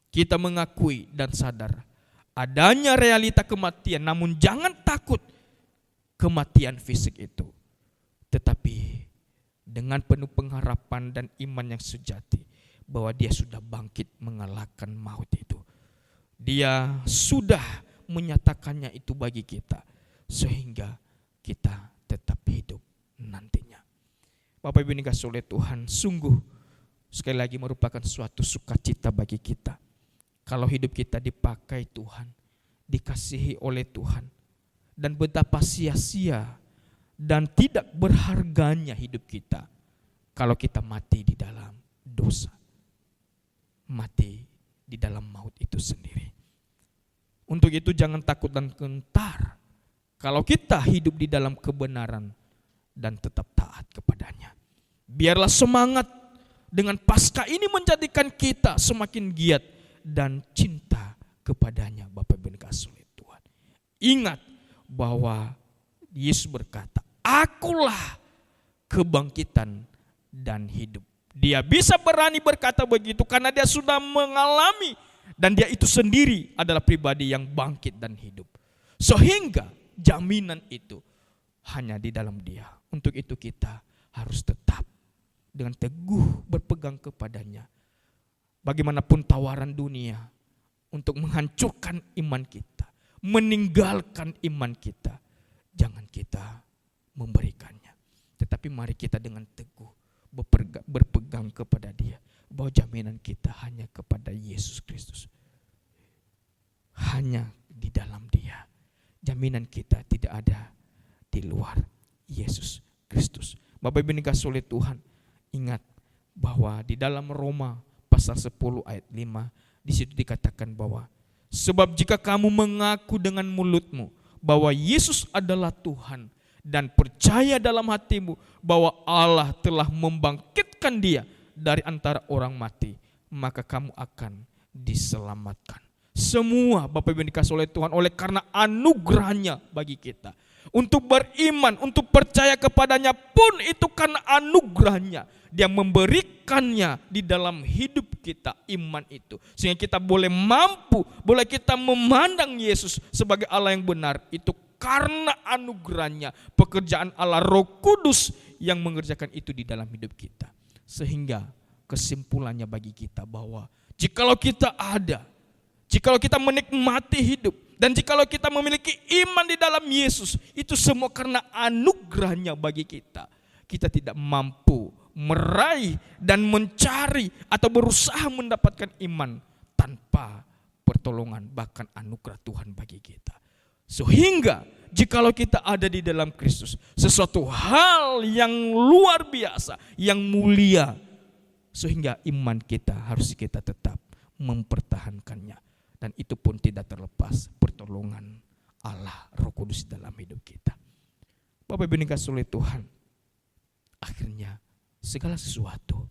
Kita mengakui dan sadar adanya realita kematian, namun jangan takut kematian fisik itu. Tetapi dengan penuh pengharapan dan iman yang sejati bahwa Dia sudah bangkit mengalahkan maut itu. Dia sudah menyatakannya itu bagi kita sehingga kita tetap hidup nantinya. Bapak Ibu yang dikasihi oleh Tuhan, sungguh sekali lagi merupakan suatu sukacita bagi kita kalau hidup kita dipakai Tuhan, dikasihi oleh Tuhan, dan betapa sia-sia dan tidak berharganya hidup kita kalau kita mati di dalam dosa, mati di dalam maut itu sendiri. Untuk itu jangan takut dan gentar kalau kita hidup di dalam kebenaran dan tetap taat kepadanya. Biarlah semangat dengan Paskah ini menjadikan kita semakin giat dan cinta kepadanya, Bapak Ibu yang dikasihi oleh Tuhan. Ingat bahwa Yesus berkata, akulah kebangkitan dan hidup. Dia bisa berani berkata begitu karena dia sudah mengalami dan dia itu sendiri adalah pribadi yang bangkit dan hidup. Sehingga jaminan itu hanya di dalam Dia. Untuk itu kita harus tetap dengan teguh berpegang kepadanya. Bagaimanapun tawaran dunia untuk menghancurkan iman kita, meninggalkan iman kita, jangan kita memberikannya. Tetapi mari kita dengan teguh berpegang kepada Dia, bahwa jaminan kita hanya kepada Yesus Kristus. Hanya di dalam Dia. Jaminan kita tidak ada di luar Yesus Kristus. Bapak Ibu yang dikasihi oleh Tuhan, ingat bahwa di dalam Roma pasal 10 ayat 5, di situ dikatakan bahwa sebab jika kamu mengaku dengan mulutmu bahwa Yesus adalah Tuhan dan percaya dalam hatimu bahwa Allah telah membangkitkan Dia dari antara orang mati, maka kamu akan diselamatkan. Semua Bapak Ibu yang dikasihi oleh Tuhan oleh karena anugerahnya bagi kita. Untuk beriman, untuk percaya kepadanya pun itu karena anugerahnya. Dia memberikannya di dalam hidup kita, iman itu. Sehingga kita boleh mampu, boleh kita memandang Yesus sebagai Allah yang benar. Itu karena anugerahnya, pekerjaan Allah Roh Kudus yang mengerjakan itu di dalam hidup kita. Sehingga kesimpulannya bagi kita bahwa jikalau kita ada, jikalau kita menikmati hidup, dan jikalau kita memiliki iman di dalam Yesus, itu semua karena anugerahnya bagi kita. Kita tidak mampu meraih dan mencari atau berusaha mendapatkan iman tanpa pertolongan bahkan anugerah Tuhan bagi kita. Sehingga jikalau kita ada di dalam Kristus, sesuatu hal yang luar biasa, yang mulia, sehingga iman kita harus kita tetap mempertahankannya. Dan itu pun tidak terlepas pertolongan Allah Roh Kudus dalam hidup kita. Bapak Ibu yang dikasihi oleh Tuhan, akhirnya segala sesuatu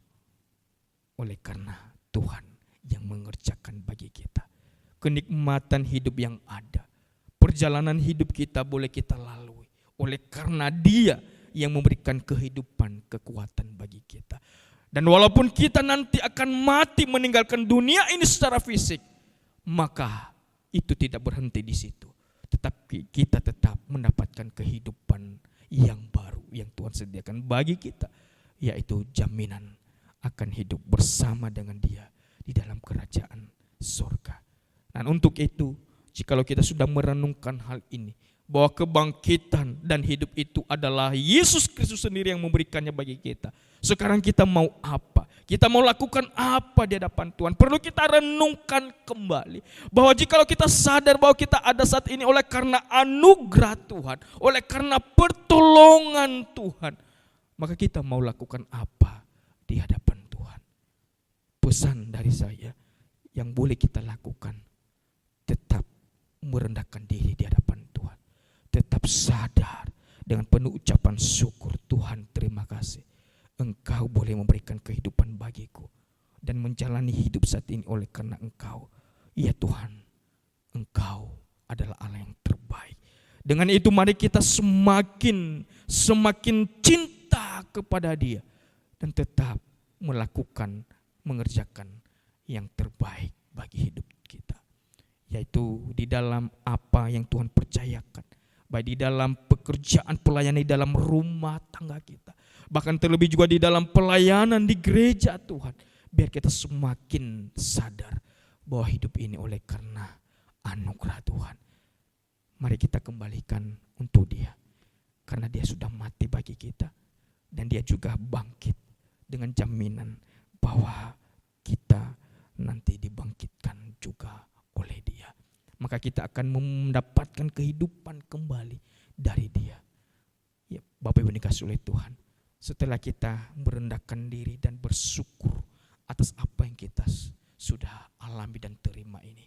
oleh karena Tuhan yang mengerjakan bagi kita. Kenikmatan hidup yang ada, perjalanan hidup kita boleh kita lalui oleh karena Dia yang memberikan kehidupan, kekuatan bagi kita. Dan walaupun kita nanti akan mati meninggalkan dunia ini secara fisik, maka itu tidak berhenti di situ. Tetapi kita tetap mendapatkan kehidupan yang baru yang Tuhan sediakan bagi kita, yaitu jaminan akan hidup bersama dengan Dia di dalam kerajaan surga. Dan untuk itu, jikalau kita sudah merenungkan hal ini, bahwa kebangkitan dan hidup itu adalah Yesus Kristus sendiri yang memberikannya bagi kita. Sekarang kita mau apa? Kita mau lakukan apa di hadapan Tuhan? Perlu kita renungkan kembali bahwa jikalau kita sadar bahwa kita ada saat ini oleh karena anugerah Tuhan, oleh karena pertolongan Tuhan, maka kita mau lakukan apa di hadapan Tuhan? Pesan dari saya yang boleh kita lakukan, tetap merendahkan diri di hadapan Tuhan. Tetap sadar dengan penuh ucapan syukur, Tuhan terima kasih. Engkau boleh memberikan kehidupan bagiku dan menjalani hidup saat ini oleh karena Engkau. Ya Tuhan, Engkau adalah Allah yang terbaik. Dengan itu mari kita semakin cinta kepada Dia dan tetap mengerjakan yang terbaik bagi hidup kita. Yaitu di dalam apa yang Tuhan percayakan, baik di dalam pekerjaan pelayanan di dalam rumah tangga kita, bahkan terlebih juga di dalam pelayanan di gereja Tuhan. Biar kita semakin sadar bahwa hidup ini oleh karena anugerah Tuhan. Mari kita kembalikan untuk Dia, karena Dia sudah mati bagi kita dan Dia juga bangkit dengan jaminan bahwa kita nanti dibangkitkan juga oleh Dia. Maka kita akan mendapatkan kehidupan kembali dari Dia. Ya, Bapak Ibu dikasihi oleh Tuhan, setelah kita merendahkan diri dan bersyukur atas apa yang kita sudah alami dan terima ini,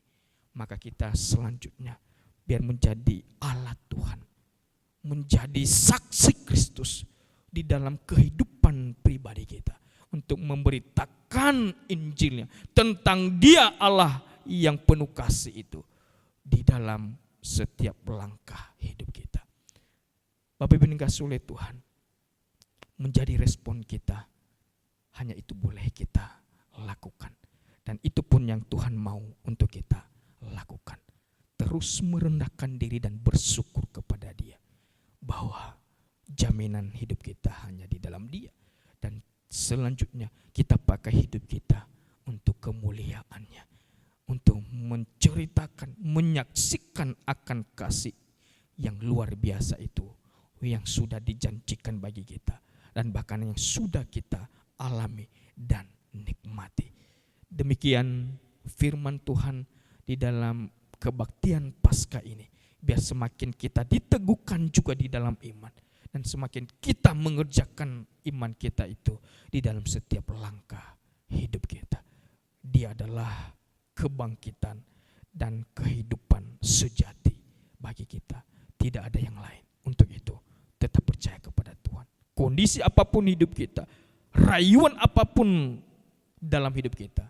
maka kita selanjutnya biar menjadi alat Tuhan, menjadi saksi Kristus di dalam kehidupan pribadi kita untuk memberitakan Injilnya tentang Dia Allah yang penuh kasih itu di dalam setiap langkah hidup kita. Bapak Ibu dikasihi oleh Tuhan, menjadi respon kita, hanya itu boleh kita lakukan. Dan itu pun yang Tuhan mau untuk kita lakukan. Terus merendahkan diri dan bersyukur kepada Dia, bahwa jaminan hidup kita hanya di dalam Dia. Dan selanjutnya kita pakai hidup kita untuk kemuliaan-Nya, untuk menceritakan, menyaksikan akan kasih yang luar biasa itu, yang sudah dijanjikan bagi kita dan bahkan yang sudah kita alami dan nikmati. Demikian firman Tuhan di dalam kebaktian Paskah ini, biar semakin kita diteguhkan juga di dalam iman dan semakin kita mengerjakan iman kita itu di dalam setiap langkah hidup kita. Dia adalah kebangkitan dan kehidupan sejati bagi kita. Tidak ada yang lain. Untuk itu tetap percaya kepada Tuhan. Kondisi apapun hidup kita, rayuan apapun dalam hidup kita,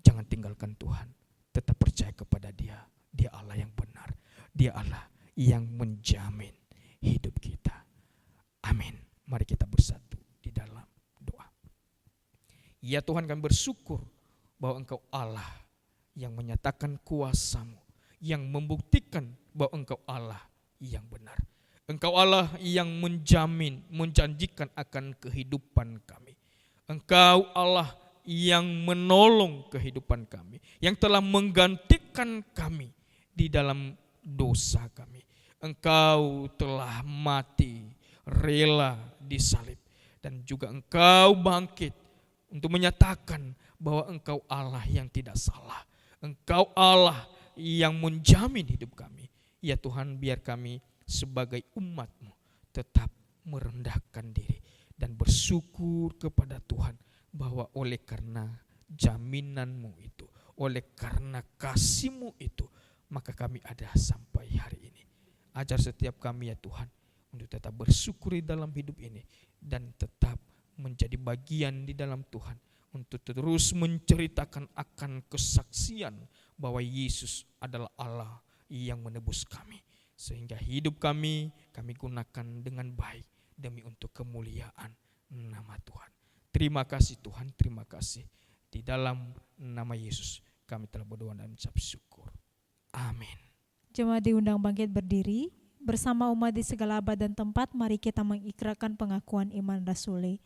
jangan tinggalkan Tuhan. Tetap percaya kepada Dia. Dia Allah yang benar. Dia Allah yang menjamin hidup kita. Amin. Mari kita bersatu di dalam doa. Ya Tuhan, kami bersyukur bahwa Engkau Allah yang menyatakan kuasa-Mu, yang membuktikan bahwa Engkau Allah yang benar. Engkau Allah yang menjamin, menjanjikan akan kehidupan kami. Engkau Allah yang menolong kehidupan kami, yang telah menggantikan kami di dalam dosa kami. Engkau telah mati, rela disalib, dan juga Engkau bangkit untuk menyatakan bahwa Engkau Allah yang tidak salah. Engkau Allah yang menjamin hidup kami. Ya Tuhan, biar kami sebagai umat-Mu tetap merendahkan diri dan bersyukur kepada Tuhan bahwa oleh karena jaminan-Mu itu, oleh karena kasih-Mu itu, maka kami ada sampai hari ini. Ajar setiap kami ya Tuhan untuk tetap bersyukur di dalam hidup ini dan tetap menjadi bagian di dalam Tuhan untuk terus menceritakan akan kesaksian bahwa Yesus adalah Allah yang menebus kami. Sehingga hidup kami gunakan dengan baik demi untuk kemuliaan nama Tuhan. Terima kasih Tuhan, terima kasih. Di dalam nama Yesus kami telah berdoa dan mengucap syukur. Amin. Jemaat diundang bangkit berdiri. Bersama umat di segala abad dan tempat, mari kita mengikrarkan pengakuan iman rasuli.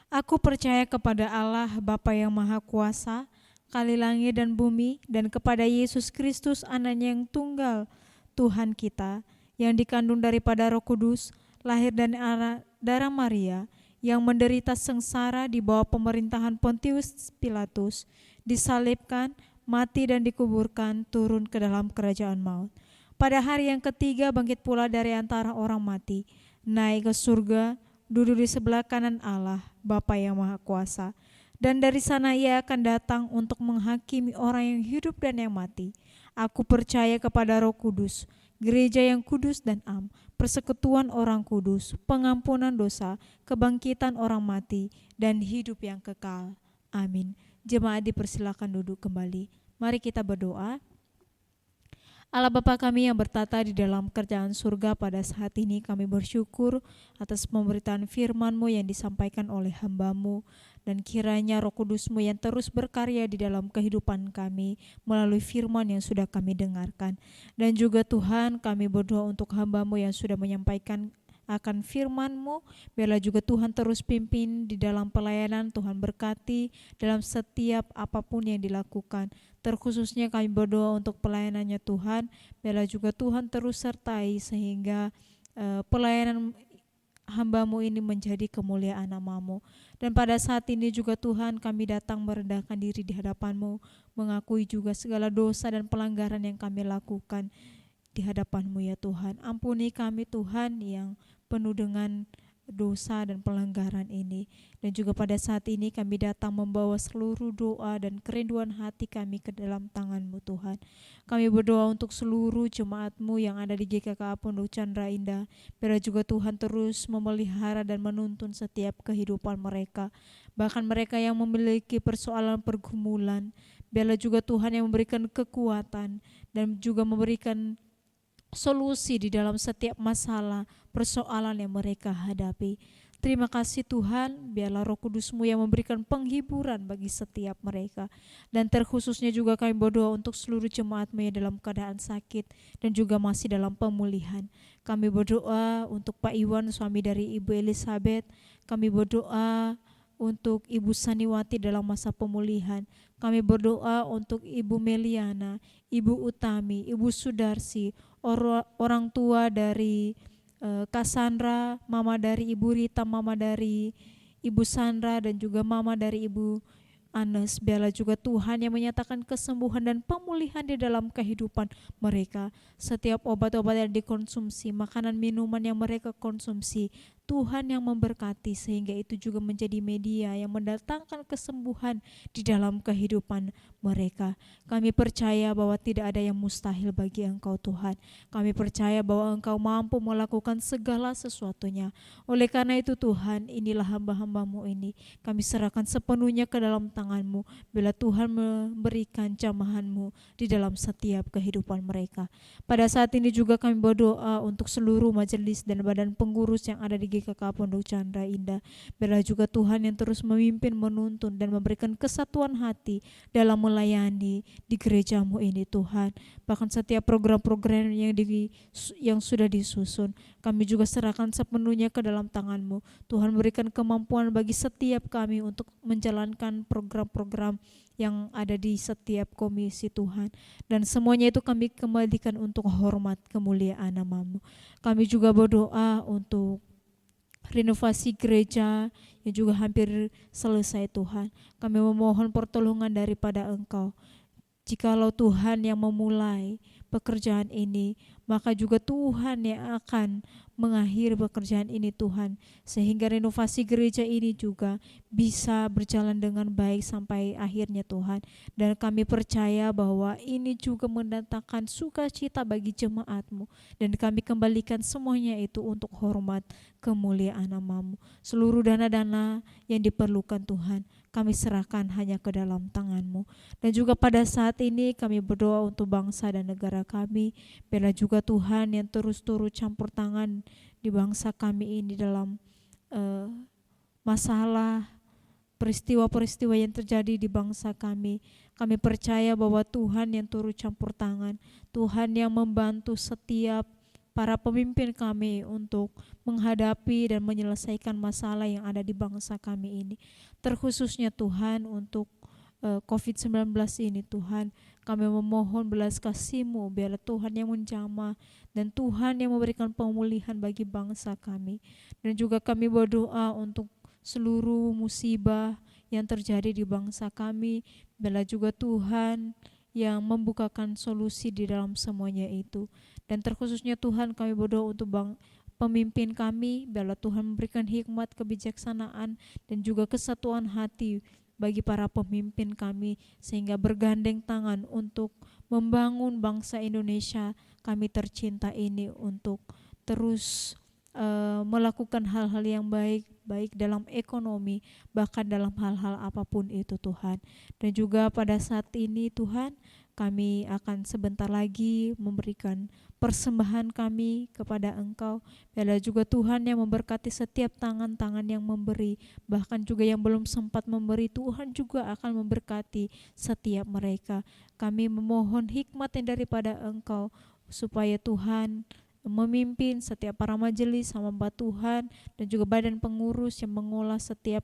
Aku percaya kepada Allah Bapa yang Maha Kuasa, Kali langit dan bumi, dan kepada Yesus Kristus Anaknya yang tunggal, Tuhan kita, yang dikandung daripada Roh Kudus, lahir dari darah Maria, yang menderita sengsara di bawah pemerintahan Pontius Pilatus, disalibkan, mati dan dikuburkan, turun ke dalam kerajaan maut. Pada hari yang ketiga bangkit pula dari antara orang mati, naik ke surga, duduk di sebelah kanan Allah, Bapa yang Maha Kuasa. Dan dari sana ia akan datang untuk menghakimi orang yang hidup dan yang mati. Aku percaya kepada Roh Kudus, gereja yang kudus dan am, persekutuan orang kudus, pengampunan dosa, kebangkitan orang mati, dan hidup yang kekal. Amin. Jemaat dipersilakan duduk kembali. Mari kita berdoa. Allah Bapa kami yang bertata di dalam kerajaan surga, pada saat ini kami bersyukur atas pemberitaan firman-Mu yang disampaikan oleh hamba-Mu, dan kiranya Roh Kudus-Mu yang terus berkarya di dalam kehidupan kami melalui firman yang sudah kami dengarkan. Dan juga Tuhan, kami berdoa untuk hamba-Mu yang sudah menyampaikan akan firman-Mu, biarlah juga Tuhan terus pimpin di dalam pelayanan. Tuhan berkati dalam setiap apapun yang dilakukan. Terkhususnya kami berdoa untuk pelayanannya Tuhan, biarlah juga Tuhan terus sertai sehingga pelayanan hamba-Mu ini menjadi kemuliaan nama-Mu. Dan pada saat ini juga Tuhan, kami datang merendahkan diri di hadapan-Mu, mengakui juga segala dosa dan pelanggaran yang kami lakukan di hadapan-Mu ya Tuhan. Ampuni kami Tuhan yang penuh dengan dosa dan pelanggaran ini. Dan juga pada saat ini kami datang membawa seluruh doa dan kerinduan hati kami ke dalam tangan-Mu Tuhan. Kami berdoa untuk seluruh jemaat-Mu yang ada di GKK Pondok Chandra Indah. Biarlah juga Tuhan terus memelihara dan menuntun setiap kehidupan mereka. Bahkan mereka yang memiliki persoalan pergumulan, biarlah juga Tuhan yang memberikan kekuatan dan juga memberikan solusi di dalam setiap masalah, persoalan yang mereka hadapi. Terima kasih Tuhan, biarlah Roh Kudus-Mu yang memberikan penghiburan bagi setiap mereka. Dan terkhususnya juga kami berdoa untuk seluruh jemaat-Mu yang dalam keadaan sakit dan juga masih dalam pemulihan. Kami berdoa untuk Pak Iwan, suami dari Ibu Elizabeth. Kami berdoa untuk Ibu Saniwati dalam masa pemulihan. Kami berdoa untuk Ibu Meliana, Ibu Utami, Ibu Sudarsi, orang tua dari Cassandra, mama dari Ibu Rita, mama dari Ibu Sandra, dan juga mama dari Ibu Anes. Biarlah juga Tuhan yang menyatakan kesembuhan dan pemulihan di dalam kehidupan mereka. Setiap obat-obat yang dikonsumsi, makanan minuman yang mereka konsumsi, Tuhan yang memberkati, sehingga itu juga menjadi media yang mendatangkan kesembuhan di dalam kehidupan mereka. Kami percaya bahwa tidak ada yang mustahil bagi Engkau Tuhan. Kami percaya bahwa Engkau mampu melakukan segala sesuatunya. Oleh karena itu Tuhan, inilah hamba-hamba-Mu ini. Kami serahkan sepenuhnya ke dalam tangan-Mu. Bila Tuhan memberikan jamahan-Mu di dalam setiap kehidupan mereka. Pada saat ini juga kami berdoa untuk seluruh majelis dan badan pengurus yang ada di GKK Pondok Chandra Indah. Biarlah juga Tuhan yang terus memimpin, menuntun dan memberikan kesatuan hati dalam melayani di gereja-Mu ini Tuhan. Bahkan setiap program-program yang sudah disusun, kami juga serahkan sepenuhnya ke dalam tangan-Mu. Tuhan berikan kemampuan bagi setiap kami untuk menjalankan program-program yang ada di setiap komisi Tuhan. Dan semuanya itu kami kembalikan untuk hormat kemuliaan nama-Mu. Kami juga berdoa untuk renovasi gereja yang juga hampir selesai Tuhan. Kami memohon pertolongan daripada Engkau. Jikalau Tuhan yang memulai pekerjaan ini, maka juga Tuhan yang akan mengakhiri pekerjaan ini Tuhan, sehingga renovasi gereja ini juga bisa berjalan dengan baik sampai akhirnya Tuhan. Dan kami percaya bahwa ini juga mendatangkan sukacita bagi jemaat-Mu, dan kami kembalikan semuanya itu untuk hormat kemuliaan nama-Mu. Seluruh dana-dana yang diperlukan Tuhan, kami serahkan hanya ke dalam tangan-Mu. Dan juga pada saat ini kami berdoa untuk bangsa dan negara kami. Biarlah juga Tuhan yang terus turut campur tangan di bangsa kami ini dalam masalah peristiwa-peristiwa yang terjadi di bangsa kami. Kami percaya bahwa Tuhan yang turut campur tangan, Tuhan yang membantu setiap para pemimpin kami untuk menghadapi dan menyelesaikan masalah yang ada di bangsa kami ini. Terkhususnya Tuhan untuk COVID-19 ini Tuhan, kami memohon belas kasih-Mu, biarlah Tuhan yang menjamah dan Tuhan yang memberikan pemulihan bagi bangsa kami. Dan juga kami berdoa untuk seluruh musibah yang terjadi di bangsa kami. Biarlah juga Tuhan yang membukakan solusi di dalam semuanya itu. Dan terkhususnya Tuhan, kami berdoa untuk pemimpin kami. Biarlah Tuhan memberikan hikmat, kebijaksanaan, dan juga kesatuan hati bagi para pemimpin kami, sehingga bergandeng tangan untuk membangun bangsa Indonesia kami tercinta ini untuk terus melakukan hal-hal yang baik, baik dalam ekonomi, bahkan dalam hal-hal apapun itu Tuhan. Dan juga pada saat ini Tuhan, kami akan sebentar lagi memberikan persembahan kami kepada Engkau. Biarlah juga Tuhan yang memberkati setiap tangan-tangan yang memberi, bahkan juga yang belum sempat memberi, Tuhan juga akan memberkati setiap mereka. Kami memohon hikmat yang daripada Engkau, supaya Tuhan memimpin setiap para majelis hamba Tuhan dan juga badan pengurus yang mengolah setiap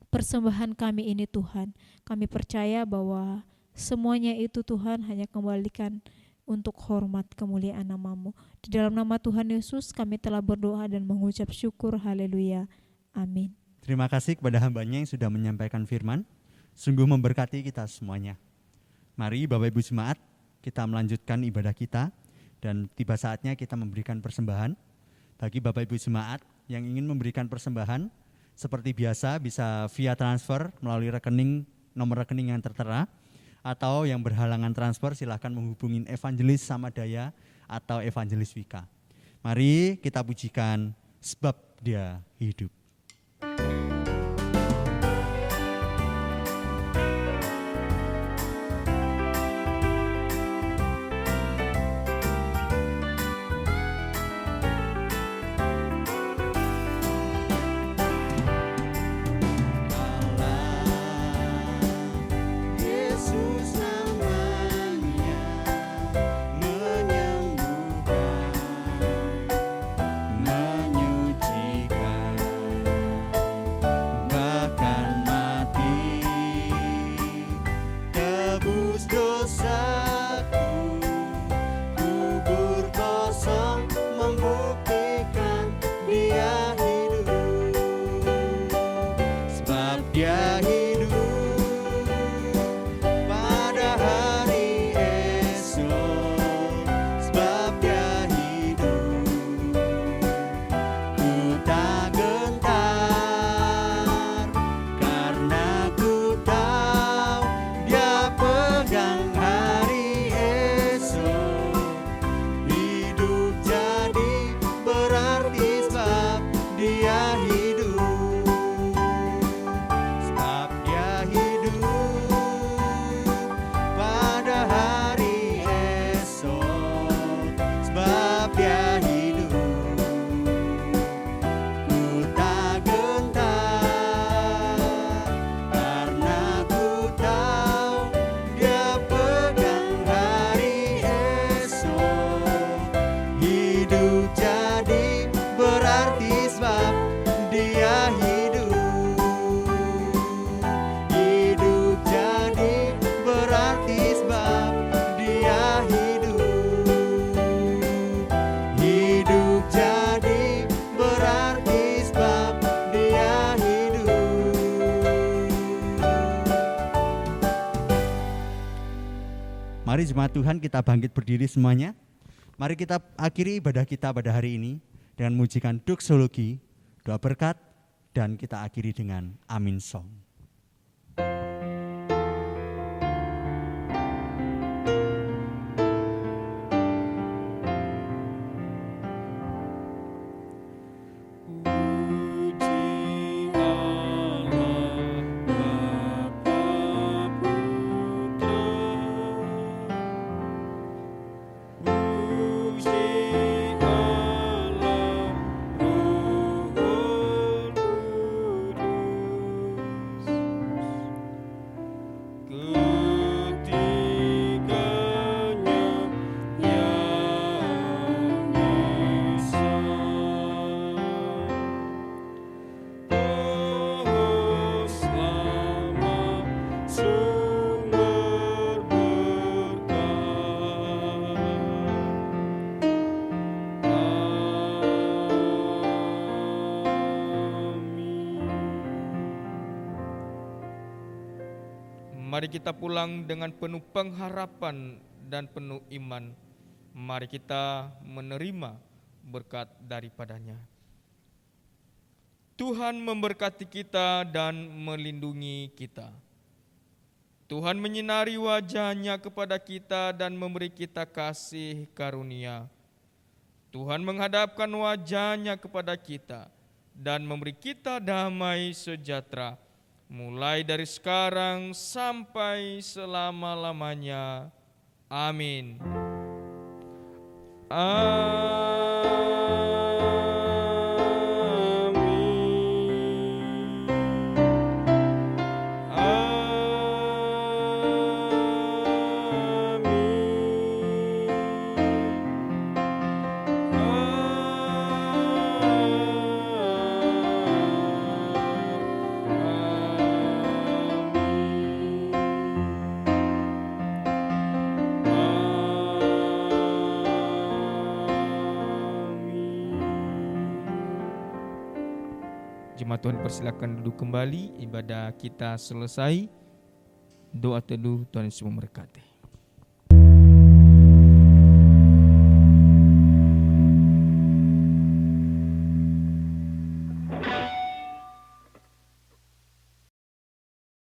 persembahan kami ini Tuhan. Kami percaya bahwa semuanya itu Tuhan hanya kembalikan untuk hormat kemuliaan nama-Mu. Di dalam nama Tuhan Yesus kami telah berdoa dan mengucap syukur. Haleluya. Amin. Terima kasih kepada hambanya yang sudah menyampaikan firman. Sungguh memberkati kita semuanya. Mari Bapak Ibu Jemaat, kita melanjutkan ibadah kita dan tiba saatnya kita memberikan persembahan. Bagi Bapak Ibu Jemaat yang ingin memberikan persembahan, seperti biasa bisa via transfer melalui nomor rekening yang tertera, atau yang berhalangan transfer silahkan menghubungi Evangelis Samadaya atau Evangelis Wika. Mari kita pujikan sebab Dia hidup. Mari jemaat Tuhan kita bangkit berdiri semuanya. Mari kita akhiri ibadah kita pada hari ini dengan mujikan doksologi, doa berkat, dan kita akhiri dengan Amin Song. Kudus. Mari kita pulang dengan penuh pengharapan dan penuh iman. Mari kita menerima berkat daripadanya. Tuhan memberkati kita dan melindungi kita. Tuhan menyinari wajah-Nya kepada kita dan memberi kita kasih karunia. Tuhan menghadapkan wajah-Nya kepada kita dan memberi kita damai sejahtera, mulai dari sekarang sampai selama-lamanya. Amin. Jemaat Tuhan, persilakan duduk kembali. Ibadah kita selesai. Doa teduh, Tuhan Yesus memberkati.